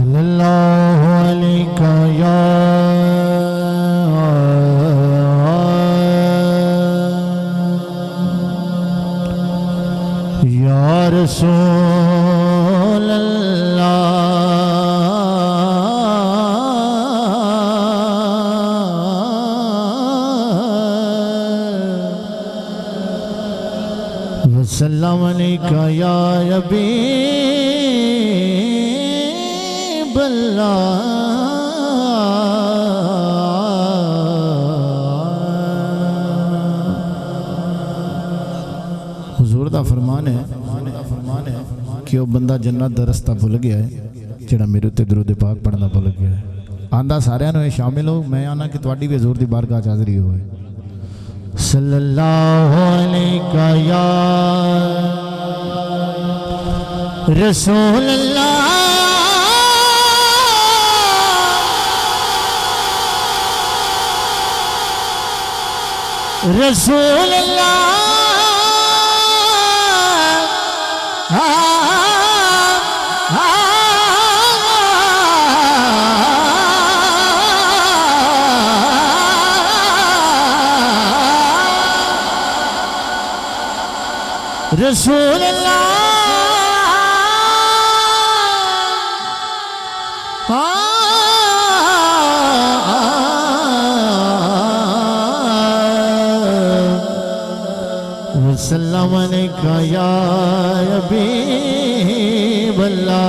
सल्लल्लाहु अलैहि या रसूल अल्लाह वसल्लम अलैका या हबीब अल्लाह। हुजूर दा फरमान है कि वह बंदा जन्नत दा रस्ता भुल गया है जिहड़ा मेरे उत्ते दरूद पाक पढ़ना भुल गया है। आंदा सारियां नूं शामिल हो, मैं आना कि तुहाडी भी हुजूर दी बारगाह च हाज़री होवे। सल्लल्लाहु अलैहि या रसूल अल्लाह रसूल अल्लाह रसूल अल्लाह वसल्लम अलैका या हबीब अल्लाह।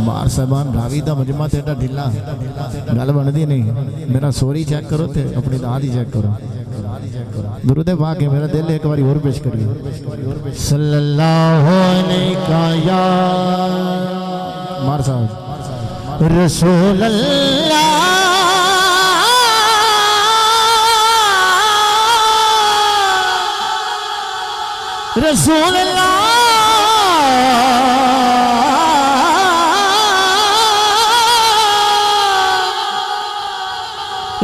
मार साहबान रावी दा मजमा तेरा ढिला गल बनती नहीं। मेरा सोरी चेक करो ते अपनी दाद ही चेक करो। दुरूद पाक है मेरा दिल एक बार और पेश करिए। सल्लल्लाहु अलैहि या मार साहब रसूल अल्लाह रसूल अल्लाह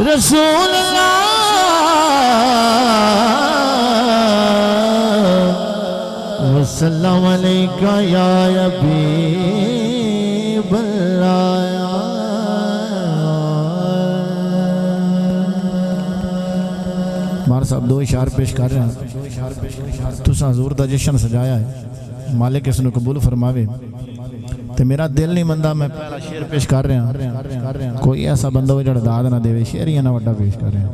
रसूल अल्लाह वसल्लम अलैका या हबीब अल्लाह। मार साहब दो इशार पेश कर रहे हैं। तुसा हजूर दा जश्न सजाया है, मालिक इसनूं कबूल फरमावे। ते मेरा दिल नहीं मनदा मैं पहला शेर पेश कर रहा। कोई ऐसा बंदा हो जिहड़ा दाद ना देवे, शेर ही ना वड्डा पेश कर रहा।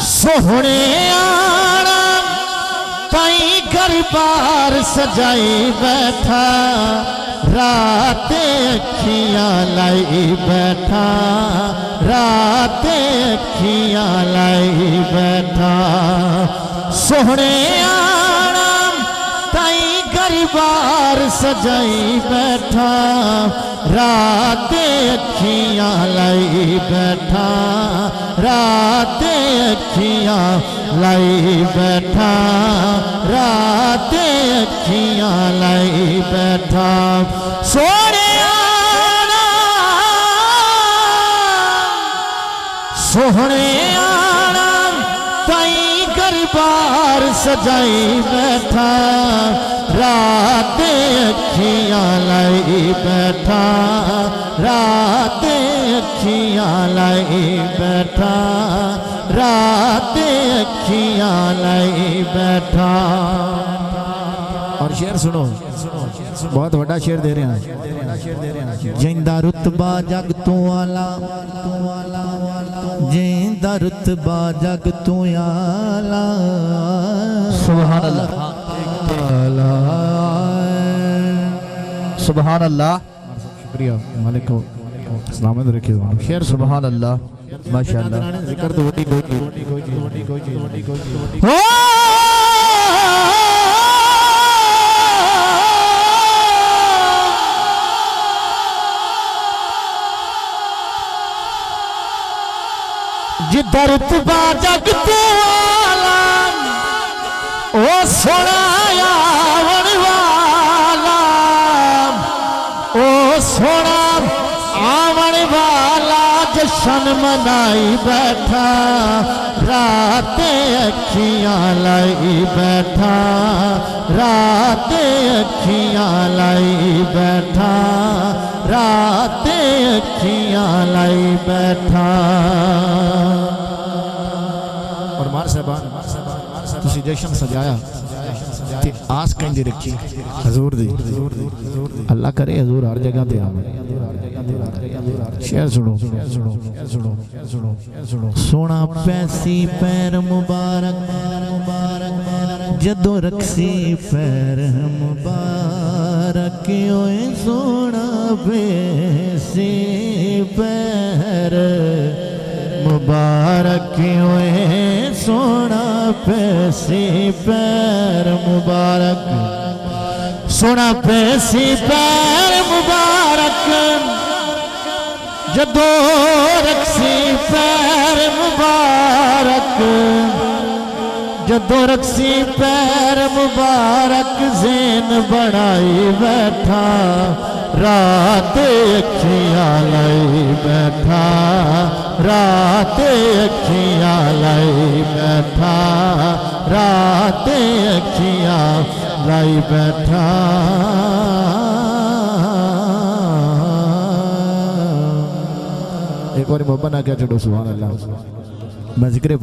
सोहणे आना ताई घर बार सजाई बैठा, रात अखियां लाई बैठा, रात अखियां लाई बैठा। सोहणे आना ताई घर बार सजाई बैठा, रात अखियां लाई बैठा, रात अखियां लाई बैठा, रात अखियां लाई बैठा। सोने आना सोहने आना ताई गरबार सजाई बैठा, रात अखियां लाई बैठा, रात अखियां लाई बैठा, रात अखियां लाई बैठा। और शेर सुनो, बहुत बड़ा शेर दे रहे हैं। जिंदा रुतबा जग तू आला, जिंदा रुतबा जग तू आला। सुभान अल्लाह, सुभान अल्लाह। शुक्रिया मालिक को सलामत रखिए। शेर सुभान अल्लाह, माशाअल्लाह। जिक्र तो वडी कोई जिधर रुतबा जग तू आला, ओ सोना जशन मनाई बैठा, रात अखियां लाई बैठा, रात अखियां लाई बैठा, रात अखियां लाई बैठा। और मार साहबान तुसी जशन सजाया ते आस कहीं रखी हजूर दी, अल्लाह करे हजूर हर जगह पे आवे। शेर सुनो, सोना पैसी पैर मुबारक, जदों रखसी पैर मुबारक, ओए सोना पैसी पैर मुबारक, ओए सोना पैसी पैर मुबारक, सोना पैसी पैर मुबारक, जदों रखसी पैर मुबारक, जदों रखसी पैर मुबारक, ज़ेन बनाई बैठा, रात अखियां लाई बैठा, रात अखियां लाई बैठा, रात अखियां लाई बैठा। एक बार मोहब्बत ना क्या चढ़ो सुभान अल्लाह। मैं जिक्र